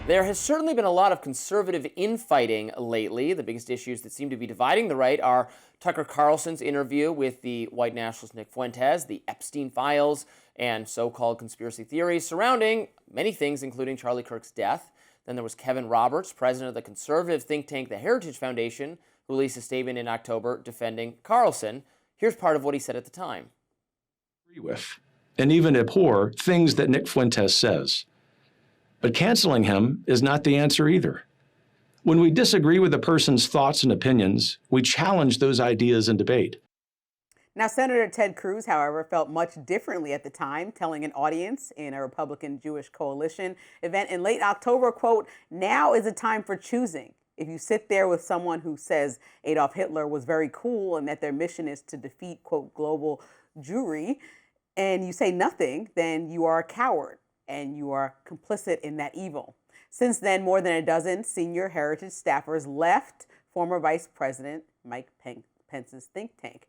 There has certainly been a lot of conservative infighting lately. The biggest issues that seem to be dividing the right are Tucker Carlson's interview with the white nationalist Nick Fuentes, the Epstein files, and so-called conspiracy theories surrounding many things, including Charlie Kirk's death. Then there was Kevin Roberts, president of the conservative think tank The Heritage Foundation, who released a statement in October defending Carlson. Here's part of what he said at the time. Agree with, and even abhor, things that Nick Fuentes says. But canceling him is not the answer either. When we disagree with a person's thoughts and opinions, we challenge those ideas in debate. Now, Senator Ted Cruz, however, felt much differently at the time, telling an audience in a Republican Jewish coalition event in late October, quote, "Now is a time for choosing. If you sit there with someone who says Adolf Hitler was very cool and that their mission is to defeat, quote, global Jewry, and you say nothing, then you are a coward and you are complicit in that evil." Since then, more than a dozen senior Heritage staffers left former Vice President Mike Pence's think tank.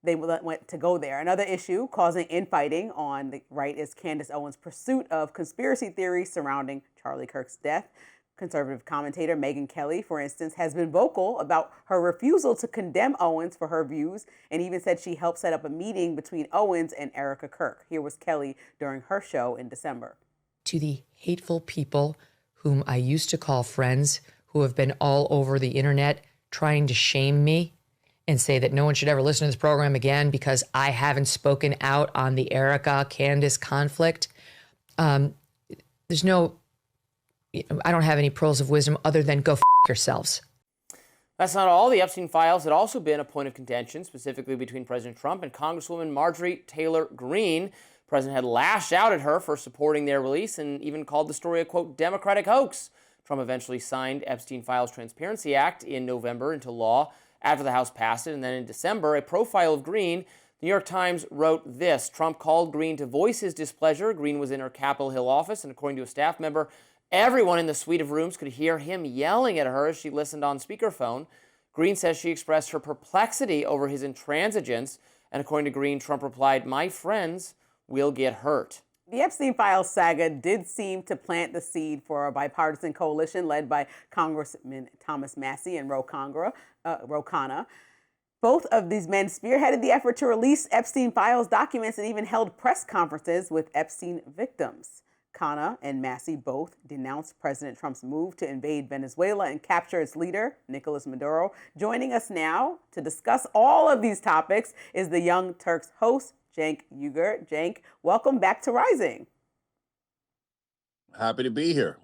They went to go there. Another issue causing infighting on the right is Candace Owens' pursuit of conspiracy theories surrounding Charlie Kirk's death. Conservative commentator Megyn Kelly, for instance, has been vocal about her refusal to condemn Owens for her views and even said she helped set up a meeting between Owens and Erica Kirk. Here was Kelly during her show in December. To the hateful people whom I used to call friends, who have been all over the internet trying to shame me and say that no one should ever listen to this program again because I haven't spoken out on the Erica-Candace conflict. I don't have any pearls of wisdom other than go f yourselves. That's not all. The Epstein files had also been a point of contention, specifically between President Trump and Congresswoman Marjorie Taylor Greene. The president had lashed out at her for supporting their release and even called the story a, quote, Democratic hoax. Trump eventually signed Epstein Files Transparency Act in November into law after the House passed it. And then in December, a profile of Greene, the New York Times wrote this: Trump called Greene to voice his displeasure. Greene was in her Capitol Hill office, and according to a staff member, everyone in the suite of rooms could hear him yelling at her as she listened on speakerphone. Greene says she expressed her perplexity over his intransigence, and according to Greene, Trump replied, "My friends will get hurt." The Epstein Files saga did seem to plant the seed for a bipartisan coalition led by Congressman Thomas Massie and Ro Khanna. Both of these men spearheaded the effort to release Epstein Files documents and even held press conferences with Epstein victims. Khanna and Massie both denounced President Trump's move to invade Venezuela and capture its leader, Nicolas Maduro. Joining us now to discuss all of these topics is the Young Turks host, Cenk Uygur. Cenk, welcome back to Rising. Happy to be here.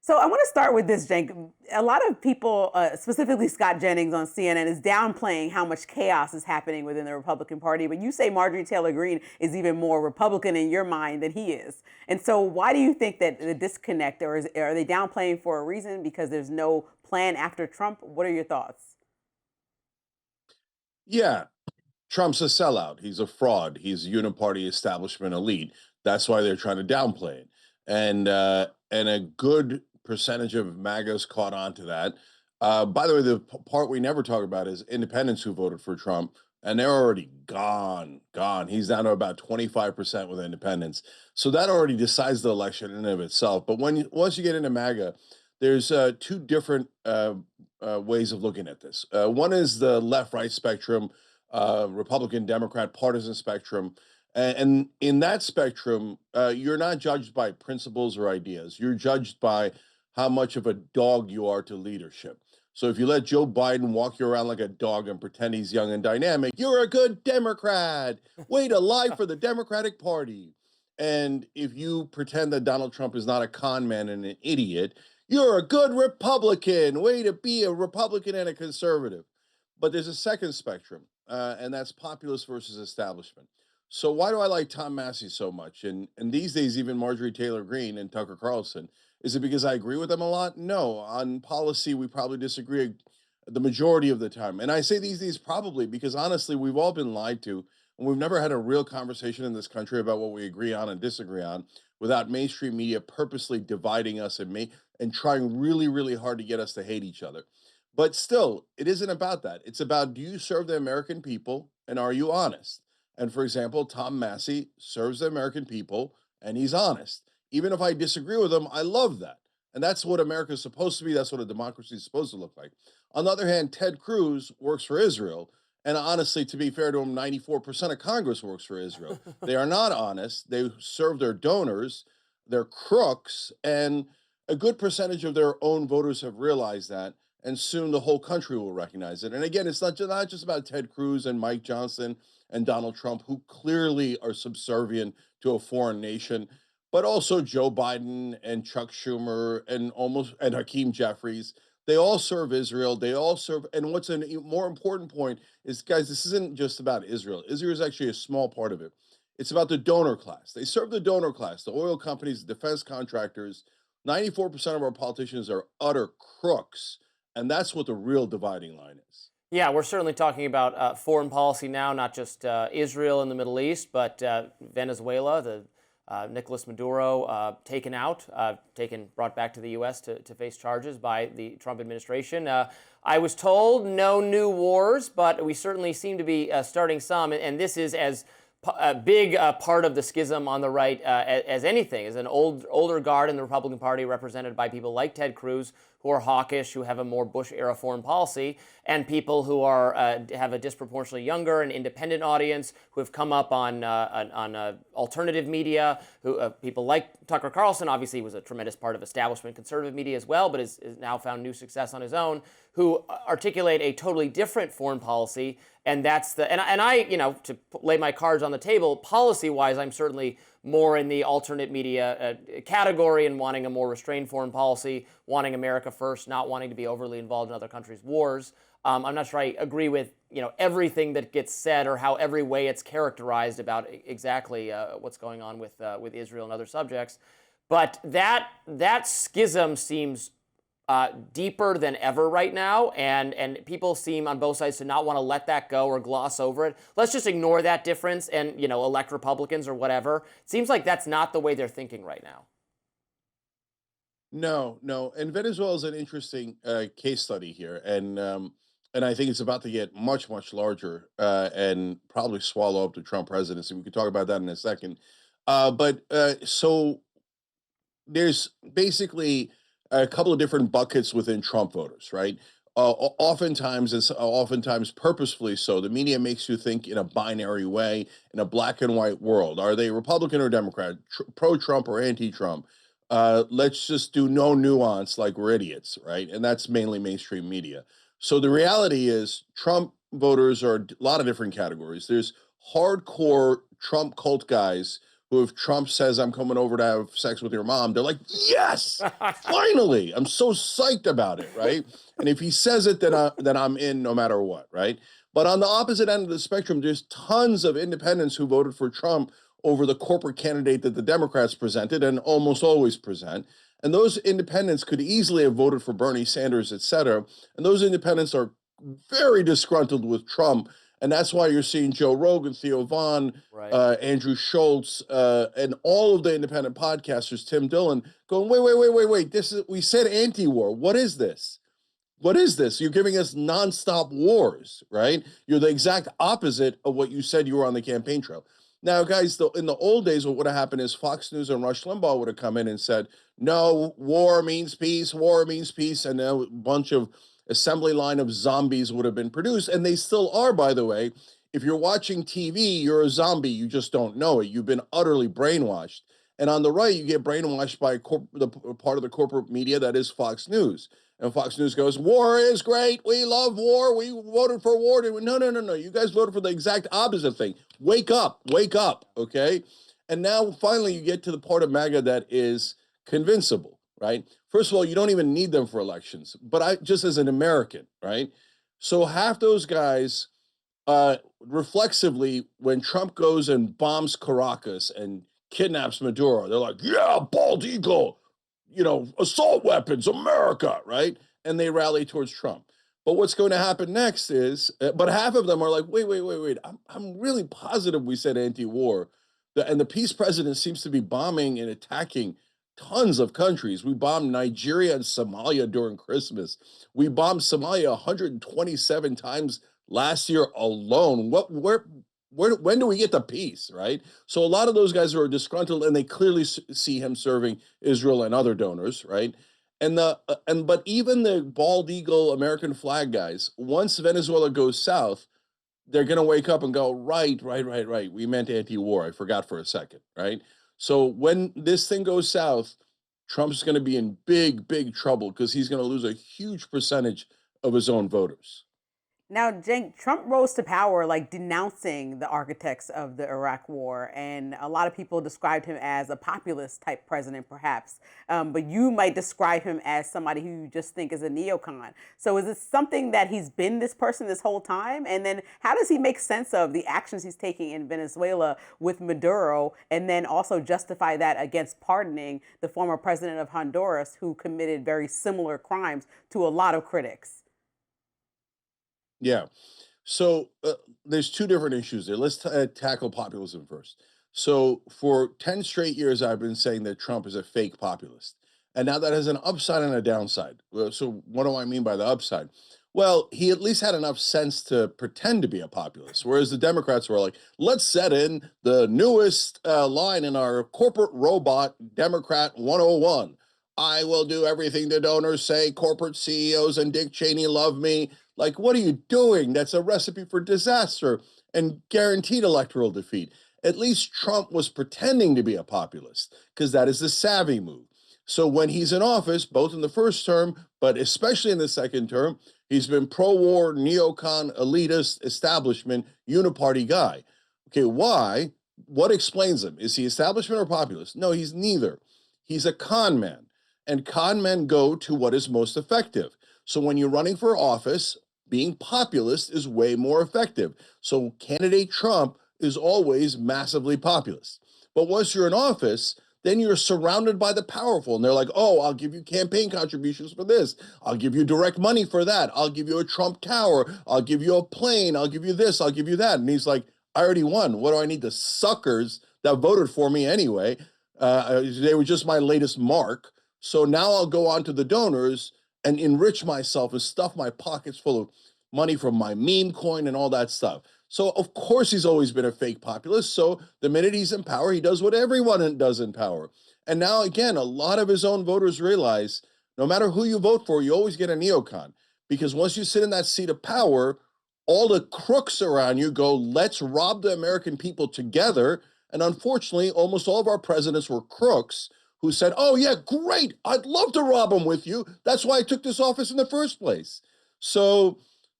So I want to start with this, Cenk. A lot of people, specifically Scott Jennings on CNN, is downplaying how much chaos is happening within the Republican Party. But you say Marjorie Taylor Greene is even more Republican in your mind than he is. And so why do you think that the disconnect, or are they downplaying for a reason because there's no plan after Trump? What are your thoughts? Yeah, Trump's a sellout. He's a fraud. He's a uniparty establishment elite. That's why they're trying to downplay it. And a good percentage of MAGAs caught on to that. By the way, the part we never talk about is independents who voted for Trump, and they're already gone. He's down to about 25% with independents. So that already decides the election in and of itself. But once you get into MAGA, there's two different ways of looking at this. One is the left-right spectrum, Republican, Democrat, partisan spectrum. And in that spectrum, you're not judged by principles or ideas. You're judged by how much of a dog you are to leadership. So if you let Joe Biden walk you around like a dog and pretend he's young and dynamic, you're a good Democrat. Way to lie for the Democratic Party. And if you pretend that Donald Trump is not a con man and an idiot, you're a good Republican. Way to be a Republican and a conservative. But there's a second spectrum, and that's populist versus establishment. So why do I like Tom Massie so much? And these days, even Marjorie Taylor Greene and Tucker Carlson. Is it because I agree with them a lot? No. On policy, we probably disagree the majority of the time. And I say these days probably because, honestly, we've all been lied to. And we've never had a real conversation in this country about what we agree on and disagree on without mainstream media purposely dividing us and trying really, really hard to get us to hate each other. But still, it isn't about that. It's about, do you serve the American people and are you honest? And for example, Tom Massie serves the American people and he's honest. Even if I disagree with him, I love that. And that's what America is supposed to be. That's what a democracy is supposed to look like. On the other hand, Ted Cruz works for Israel. And honestly, to be fair to him, 94% of Congress works for Israel. They are not honest. They serve their donors. They're crooks. And a good percentage of their own voters have realized that. And soon the whole country will recognize it. And again, it's not just about Ted Cruz and Mike Johnson and Donald Trump, who clearly are subservient to a foreign nation, but also Joe Biden and Chuck Schumer and Hakeem Jeffries. They all serve Israel. They all serve. And what's a more important point is, guys, this isn't just about Israel. Israel is actually a small part of it. It's about the donor class. They serve the donor class, the oil companies, the defense contractors. 94% of our politicians are utter crooks. And that's what the real dividing line is. Yeah, we're certainly talking about foreign policy now, not just Israel and the Middle East, but Venezuela, the Nicolas Maduro taken out, brought back to the U.S. to face charges by the Trump administration. I was told no new wars, but we certainly seem to be starting some, and this is as a big part of the schism on the right as anything, as an older guard in the Republican Party represented by people like Ted Cruz, who are hawkish, who have a more Bush-era foreign policy, and people who are have a disproportionately younger and independent audience, who have come up on alternative media, who people like Tucker Carlson, obviously was a tremendous part of establishment conservative media as well, but has now found new success on his own, who articulate a totally different foreign policy. And that's and I, to lay my cards on the table, policy-wise, I'm certainly more in the alternate media category and wanting a more restrained foreign policy, wanting America first, not wanting to be overly involved in other countries' wars. I'm not sure I agree with everything that gets said or how every way it's characterized about exactly what's going on with Israel and other subjects. But that schism seems deeper than ever right now, and people seem on both sides to not want to let that go or gloss over it. Let's just ignore that difference and elect Republicans or whatever. It seems like that's not the way they're thinking right now. No, and Venezuela is an interesting case study here, and I think it's about to get much larger and probably swallow up the Trump presidency. We could talk about that in a second, so there's basically a couple of different buckets within Trump voters, right? Oftentimes purposefully so. The media makes you think in a binary way, in a black and white world. Are they Republican or Democrat, pro-Trump or anti-Trump? Let's just do no nuance, like we're idiots, right? And that's mainly mainstream media. So the reality is Trump voters are a lot of different categories. There's hardcore Trump cult guys who, if Trump says, I'm coming over to have sex with your mom, they're like, yes, finally, I'm so psyched about it, right? And if he says it, then I'm in no matter what, right? But on the opposite end of the spectrum, there's tons of independents who voted for Trump over the corporate candidate that the Democrats presented and almost always present. And those independents could easily have voted for Bernie Sanders, et cetera. And those independents are very disgruntled with Trump. And that's why you're seeing Joe Rogan, Theo Vaughn, Right. Andrew Schultz, and all of the independent podcasters, Tim Dillon, going, wait. We said anti-war. What is this? What is this? You're giving us nonstop wars, right? You're the exact opposite of what you said you were on the campaign trail. Now, guys, in the old days, what would have happened is Fox News and Rush Limbaugh would have come in and said, no, war means peace, and a bunch of assembly line of zombies would have been produced, and they still are, by the way. If you're watching TV, you're a zombie. You just don't know it. You've been utterly brainwashed. And on the right, you get brainwashed by the part of the corporate media that is Fox News. And Fox News goes, war is great. We love war. We voted for war. No. You guys voted for the exact opposite thing. Wake up, okay? And now, finally, you get to the part of MAGA that is convincible, right? First of all, you don't even need them for elections. But just as an American, right? So half those guys, reflexively, when Trump goes and bombs Caracas and kidnaps Maduro, they're like, yeah, bald eagle, assault weapons, America, right? And they rally towards Trump. But what's going to happen next is, but half of them are like, wait. I'm really positive we said anti-war. And the peace president seems to be bombing and attacking tons of countries. We bombed Nigeria and Somalia during Christmas. We bombed Somalia 127 times last year alone. When do we get the peace, right? So a lot of those guys are disgruntled, and they clearly see him serving Israel and other donors, right? But even the bald eagle American flag guys, once Venezuela goes south, they're going to wake up and go, right. We meant anti-war. I forgot for a second, right? So when this thing goes south, Trump's going to be in big trouble because he's going to lose a huge percentage of his own voters. Now, Cenk, Trump rose to power like denouncing the architects of the Iraq War, and a lot of people described him as a populist type president, perhaps. But you might describe him as somebody who you just think is a neocon. So is it something that he's been this person this whole time? And then how does he make sense of the actions he's taking in Venezuela with Maduro, and then also justify that against pardoning the former president of Honduras, who committed very similar crimes to a lot of critics? Yeah. So there's two different issues there. Let's tackle populism first. So for 10 straight years, I've been saying that Trump is a fake populist. And now that has an upside and a downside. So what do I mean by the upside? Well, he at least had enough sense to pretend to be a populist, whereas the Democrats were like, let's set in the newest line in our corporate robot, Democrat 101. I will do everything the donors say, corporate CEOs and Dick Cheney love me. Like, what are you doing? That's a recipe for disaster and guaranteed electoral defeat. At least Trump was pretending to be a populist because that is the savvy move. So when he's in office, both in the first term, but especially in the second term, he's been pro-war, neocon, elitist, establishment, uniparty guy. Okay, why? What explains him? Is he establishment or populist? No, he's neither. He's a con man, and con men go to what is most effective. So when you're running for office, being populist is way more effective. So candidate Trump is always massively populist. But once you're in office, then you're surrounded by the powerful. And they're like, oh, I'll give you campaign contributions for this. I'll give you direct money for that. I'll give you a Trump tower. I'll give you a plane. I'll give you this. I'll give you that. And he's like, I already won. What do I need? The suckers that voted for me anyway. They were just my latest mark. So now I'll go on to the donors and enrich myself and stuff my pockets full of money from my meme coin and all that stuff. So of course he's always been a fake populist. So the minute he's in power, he does what everyone does in power. And now again, a lot of his own voters realize no matter who you vote for, you always get a neocon. Because once you sit in that seat of power, all the crooks around you go, let's rob the American people together. And unfortunately, almost all of our presidents were crooks who said, oh, yeah, great. I'd love to rob them with you. That's why I took this office in the first place. So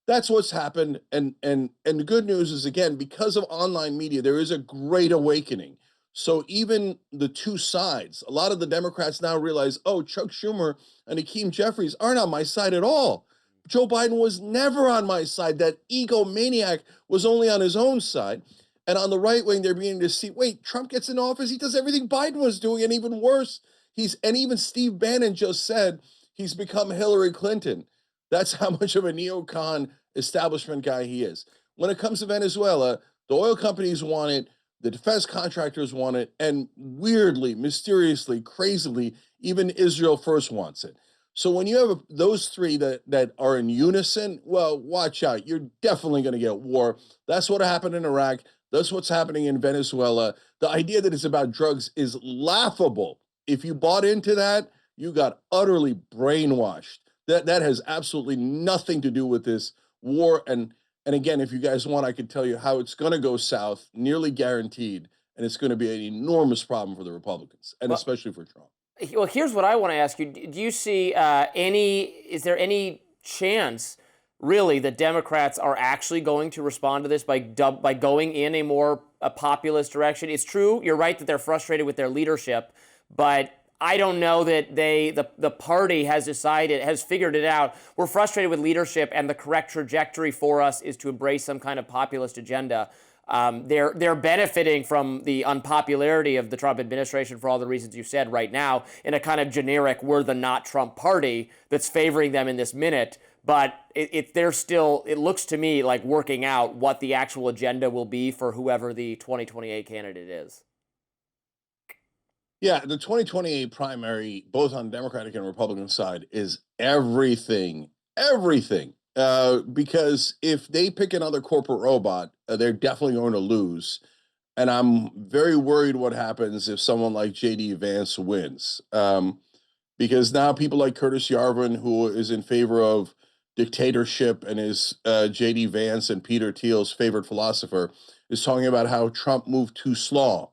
that's what's happened. And the good news is, again, because of online media, there is a great awakening. So even the two sides, a lot of the Democrats now realize, oh, Chuck Schumer and Hakeem Jeffries aren't on my side at all. Joe Biden was never on my side. That egomaniac was only on his own side. And on the right wing, they're beginning to see, wait, Trump gets in office, he does everything Biden was doing, and even worse. And even Steve Bannon just said he's become Hillary Clinton. That's how much of a neocon establishment guy he is. When it comes to Venezuela, the oil companies want it, the defense contractors want it, and weirdly, mysteriously, crazily, even Israel first wants it. So when you have those three that are in unison, well, watch out. You're definitely going to get war. That's what happened in Iraq. That's what's happening in Venezuela. The idea that it's about drugs is laughable. If you bought into that, you got utterly brainwashed. That has absolutely nothing to do with this war. And again, if you guys want, I can tell you how it's going to go south, nearly guaranteed, and it's going to be an enormous problem for the Republicans, and especially for Trump. Well, here's what I want to ask you. Do you see is there any chance, really, that Democrats are actually going to respond to this by going in a populist direction? It's true, you're right that they're frustrated with their leadership, but I don't know that the party has figured it out. We're frustrated with leadership, and the correct trajectory for us is to embrace some kind of populist agenda. They're benefiting from the unpopularity of the Trump administration for all the reasons you said right now, in a kind of generic "we're the not Trump party" that's favoring them in this minute. But it looks to me like working out what the actual agenda will be for whoever the 2028 candidate is. Yeah, the 2028 primary, both on Democratic and Republican side, is everything. Because if they pick another corporate robot, they're definitely going to lose. And I'm very worried what happens if someone like J.D. Vance wins. because now people like Curtis Yarvin, who is in favor of dictatorship and is J.D. Vance and Peter Thiel's favorite philosopher, is talking about how Trump moved too slow,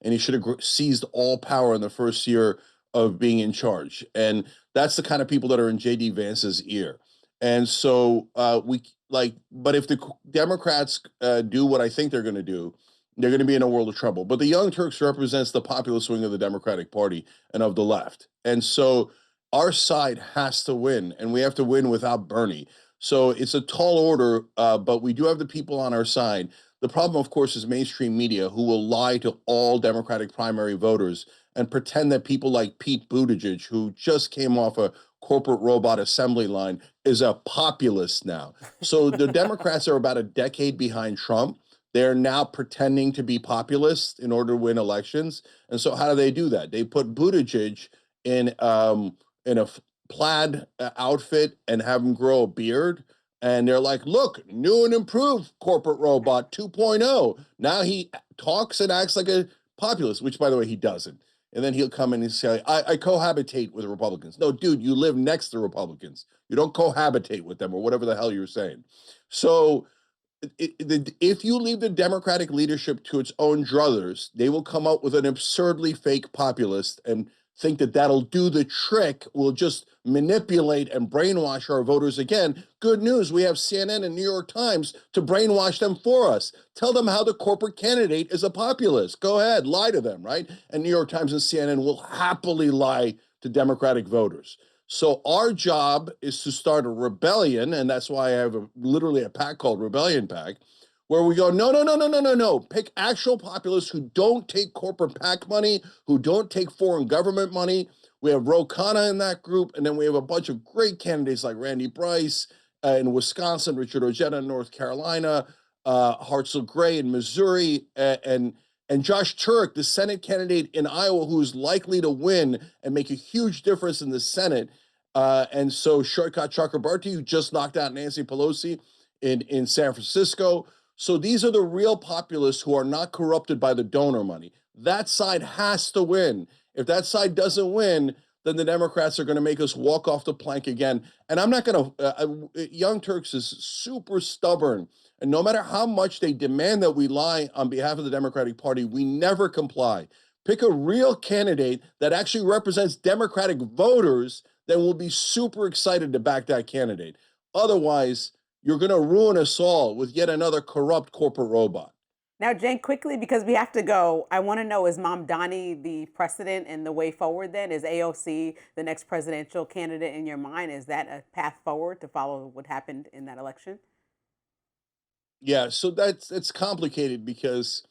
and he should have seized all power in the first year of being in charge. And that's the kind of people that are in J.D. Vance's ear. And so but if the Democrats do what I think they're going to do, they're going to be in a world of trouble. But the Young Turks represents the populist wing of the Democratic Party and of the left. And so our side has to win, and we have to win without Bernie. So it's a tall order, but we do have the people on our side. The problem, of course, is mainstream media, who will lie to all Democratic primary voters and pretend that people like Pete Buttigieg, who just came off a corporate robot assembly line, is a populist now. So the Democrats are about a decade behind Trump. They're now pretending to be populist in order to win elections. And so how do they do that? They put Buttigieg in a plaid outfit and have him grow a beard. And they're like, look, new and improved corporate robot 2.0. Now he talks and acts like a populist, which, by the way, he doesn't. And then he'll come in and say, I cohabitate with Republicans. No, dude, you live next to Republicans. You don't cohabitate with them, or whatever the hell you're saying. So if you leave the Democratic leadership to its own druthers, they will come up with an absurdly fake populist and think that that'll do the trick. We'll just manipulate and brainwash our voters again. Good news, we have CNN and New York Times to brainwash them for us. Tell them how the corporate candidate is a populist. Go ahead, lie to them, right? And New York Times and CNN will happily lie to Democratic voters. So our job is to start a rebellion, and that's why I have literally a pack called Rebellion Pack, where we go, no. Pick actual populists who don't take corporate PAC money, who don't take foreign government money. We have Ro Khanna in that group, and then we have a bunch of great candidates like Randy Bryce in Wisconsin, Richard Ojeda in North Carolina, Hartzell Gray in Missouri, and Josh Turk, the Senate candidate in Iowa, who's likely to win and make a huge difference in the Senate. And so Shortcut Chakrabarti, who just knocked out Nancy Pelosi in San Francisco. So these are the real populists who are not corrupted by the donor money. That side has to win. If that side doesn't win, then the Democrats are going to make us walk off the plank again. And I'm not going to, Young Turks is super stubborn. And no matter how much they demand that we lie on behalf of the Democratic Party, we never comply. Pick a real candidate that actually represents Democratic voters, then we'll be super excited to back that candidate. Otherwise, you're going to ruin us all with yet another corrupt corporate robot. Now, Cenk, quickly, because we have to go, I want to know, is Mamdani the precedent and the way forward then? Is AOC the next presidential candidate in your mind? Is that a path forward to follow what happened in that election? Yeah, so it's complicated because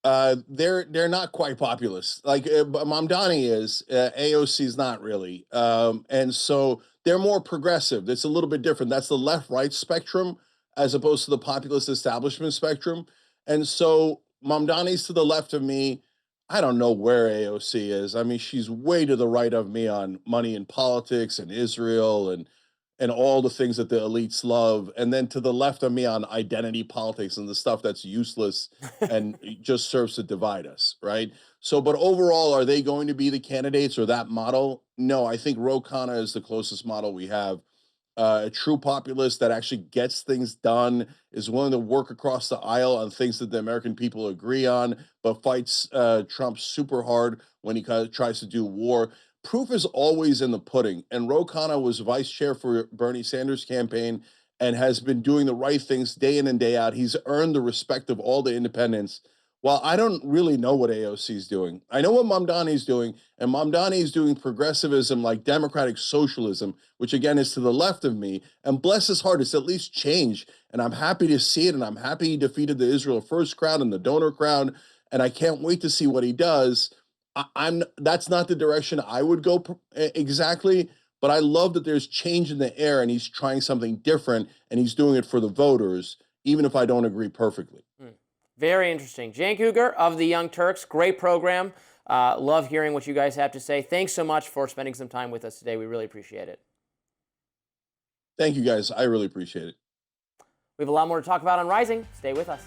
they're not quite populist. Like Mamdani is, AOC is not really, and so they're more progressive. It's a little bit different. That's the left-right spectrum as opposed to the populist establishment spectrum. And so Mamdani's to the left of me. I don't know where AOC is. I mean, she's way to the right of me on money in politics and Israel and all the things that the elites love, and then to the left of me on identity politics and the stuff that's useless and just serves to divide us, right? So, but overall, are they going to be the candidates or that model? No, I think Ro Khanna is the closest model we have. A true populist that actually gets things done, is willing to work across the aisle on things that the American people agree on, but fights Trump super hard when he tries to do war. Proof is always in the pudding. And Ro Khanna was vice chair for Bernie Sanders' campaign and has been doing the right things day in and day out. He's earned the respect of all the independents. Well, I don't really know what AOC is doing. I know what Mamdani is doing, and Mamdani is doing progressivism like democratic socialism, which again is to the left of me. And bless his heart, it's at least change. And I'm happy to see it, and I'm happy he defeated the Israel First crowd and the donor crowd, and I can't wait to see what he does. That's not the direction I would go exactly, but I love that there's change in the air, and he's trying something different, and he's doing it for the voters, even if I don't agree perfectly. Very interesting. Cenk Uygur of the Young Turks, great program. Love hearing what you guys have to say. Thanks so much for spending some time with us today. We really appreciate it. Thank you, guys. I really appreciate it. We have a lot more to talk about on Rising. Stay with us.